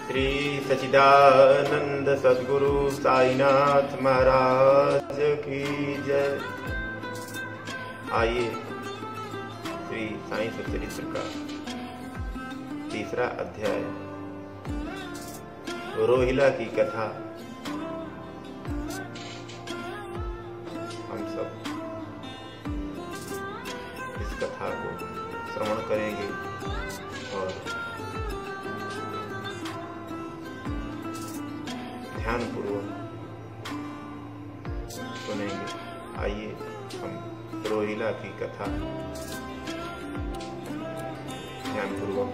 श्री सच्चिदानंद सद्गुरु साईनाथ महाराज की जय। आइए श्री साईं सच्चरित्र का तीसरा अध्याय रोहिला की कथा हम सब इस कथा को श्रवण करेंगे और ध्यानपूर्वक सुनेंगे। आइए हम रोहिला की कथा ध्यानपूर्वक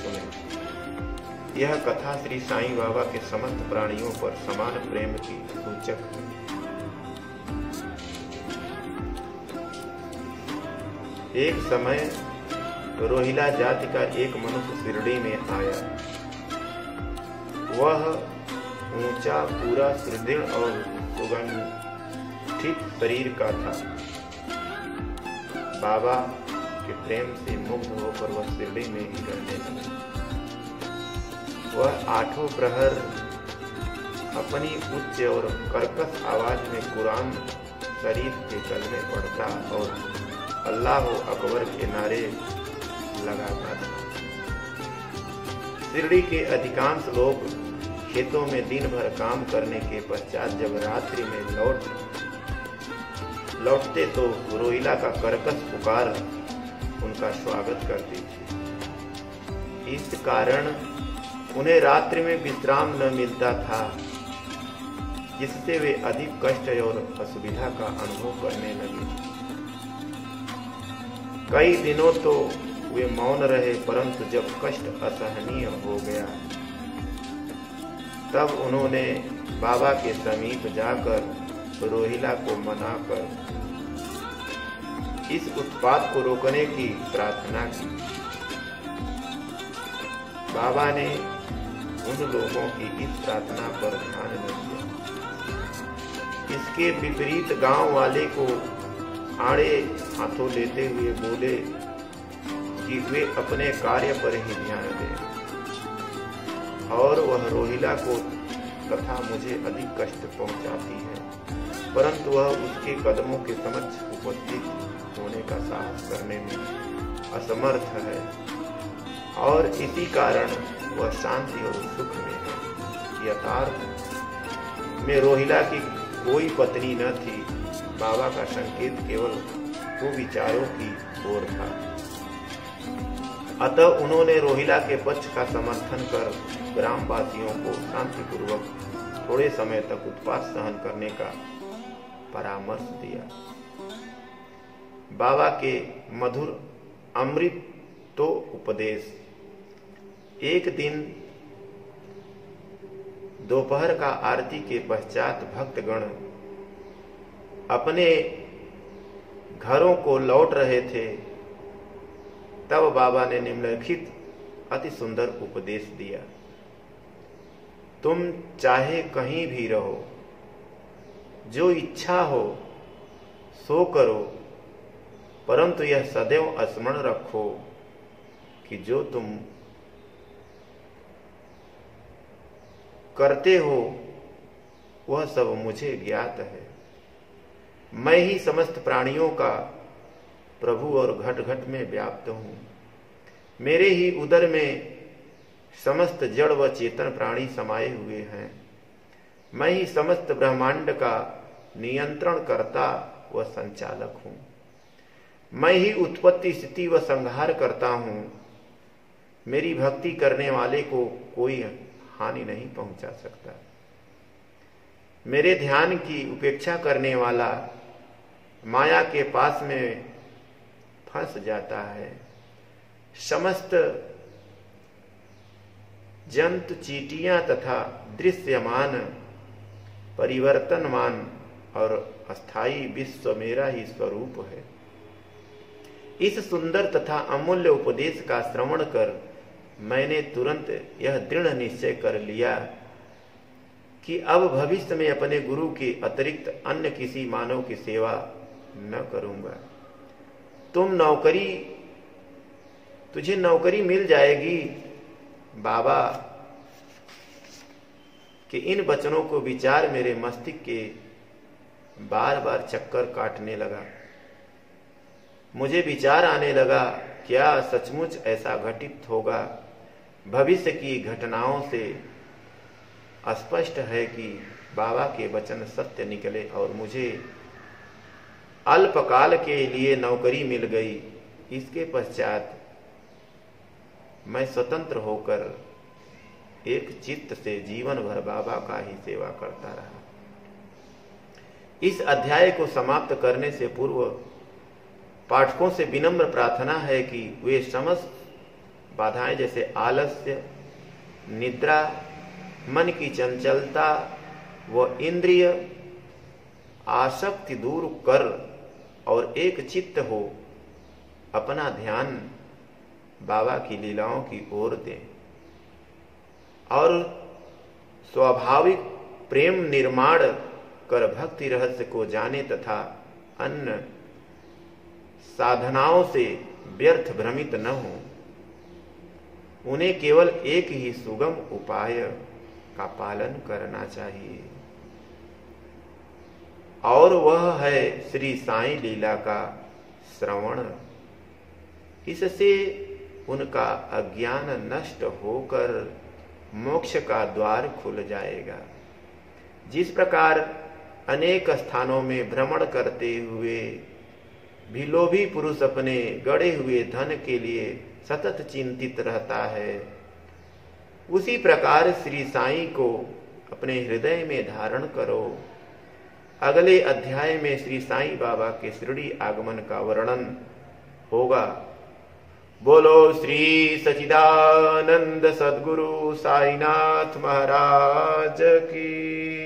सुनेंगे। यह कथा श्री साईं बाबा के समस्त प्राणियों पर समान प्रेम की सूचक है। एक समय रोहिला जाति का एक मनुष्य शिरडी में आया। वह ऊंचा, पूरा, सुदृढ़ और सुगंधित शरीर का था। बाबा के प्रेम से मुग्ध होकर वह शिरडी में ही रहने लगा। वह आठों प्रहर अपनी उच्च और कर्कश आवाज में कुरान शरीफ के कलमे पढ़ता और अल्लाह अकबर के नारे लगाता था। शिरडी के अधिकांश लोग खेतों में दिन भर काम करने के पश्चात जब रात्रि में लौटते तो रोहिला का कर्कश पुकार उनका स्वागत करती थी। इस कारण उन्हें रात्रि में विश्राम न मिलता था, जिससे वे अधिक कष्ट और असुविधा का अनुभव करने लगे। कई दिनों तो वे मौन रहे, परंतु जब कष्ट असहनीय हो गया तब उन्होंने बाबा के समीप जाकर रोहिला को मनाकर इस उत्पात को रोकने की प्रार्थना की। बाबा ने उन लोगों की इस प्रार्थना पर ध्यान नहीं दिया। इसके विपरीत गांव वाले को आड़े हाथों लेते हुए बोले कि वे अपने कार्य पर ही ध्यान दें और वह रोहिला को तथा मुझे अधिक कष्ट पहुंचाती है, परंतु वह उसके कदमों के समक्ष उपस्थित होने का साहस करने में असमर्थ है और इसी कारण वह शांति और सुख में है। यथार्थ में रोहिला की कोई पत्नी न थी। बाबा का संकेत केवल कुविचारों की ओर था। अतः उन्होंने रोहिला के पक्ष का समर्थन कर ग्रामवासियों को शांतिपूर्वक थोड़े समय तक उत्पात सहन करने का परामर्श दिया। बाबा के मधुर अमृतो उपदेश। एक दिन दोपहर का आरती के पश्चात भक्तगण अपने घरों को लौट रहे थे। तब बाबा ने निम्नलिखित अति सुंदर उपदेश दिया। तुम चाहे कहीं भी रहो, जो इच्छा हो सो करो, परंतु यह सदैव स्मरण रखो कि जो तुम करते हो वह सब मुझे ज्ञात है। मैं ही समस्त प्राणियों का प्रभु और घट घट में व्याप्त हूं। मेरे ही उदर में समस्त जड़ व चेतन प्राणी समाये हुए हैं। मैं ही समस्त ब्रह्मांड का नियंत्रण करता व संचालक हूं। मैं ही उत्पत्ति, स्थिति व संहार करता हूं। मेरी भक्ति करने वाले को कोई हानि नहीं पहुंचा सकता। मेरे ध्यान की उपेक्षा करने वाला माया के पास में फंस जाता है। समस्त जंतु, चींटियां तथा दृश्यमान, परिवर्तनमान और अस्थायी विश्व मेरा ही स्वरूप है। इस सुंदर तथा अमूल्य उपदेश का श्रवण कर मैंने तुरंत यह दृढ़ निश्चय कर लिया कि अब भविष्य में अपने गुरु के अतिरिक्त अन्य किसी मानव की सेवा न करूंगा। तुझे नौकरी मिल जाएगी। बाबा कि इन वचनों को विचार मेरे मस्तिष्क के बार बार चक्कर काटने लगा। मुझे विचार आने लगा, क्या सचमुच ऐसा घटित होगा? भविष्य की घटनाओं से स्पष्ट है कि बाबा के वचन सत्य निकले और मुझे अल्पकाल के लिए नौकरी मिल गई। इसके पश्चात मैं स्वतंत्र होकर एक चित्त से जीवन भर बाबा का ही सेवा करता रहा। इस अध्याय को समाप्त करने से पूर्व पाठकों से विनम्र प्रार्थना है कि वे समस्त बाधाएं जैसे आलस्य, निद्रा, मन की चंचलता व इंद्रिय आसक्ति दूर कर और एक चित्त हो अपना ध्यान बाबा की लीलाओं की ओर दें और स्वाभाविक प्रेम निर्माण कर भक्ति रहस्य को जाने तथा अन्य साधनाओं से व्यर्थ भ्रमित न हो। उन्हें केवल एक ही सुगम उपाय का पालन करना चाहिए और वह है श्री साईं लीला का श्रवण। इससे उनका अज्ञान नष्ट होकर मोक्ष का द्वार खुल जाएगा। जिस प्रकार अनेक स्थानों में भ्रमण करते हुए भी लोभी पुरुष अपने गड़े हुए धन के लिए सतत चिंतित रहता है, उसी प्रकार श्री साईं को अपने हृदय में धारण करो। अगले अध्याय में श्री साईं बाबा के शिरडी आगमन का वर्णन होगा। बोलो श्री सच्चिदानंद सद्गुरु साईनाथ महाराज की।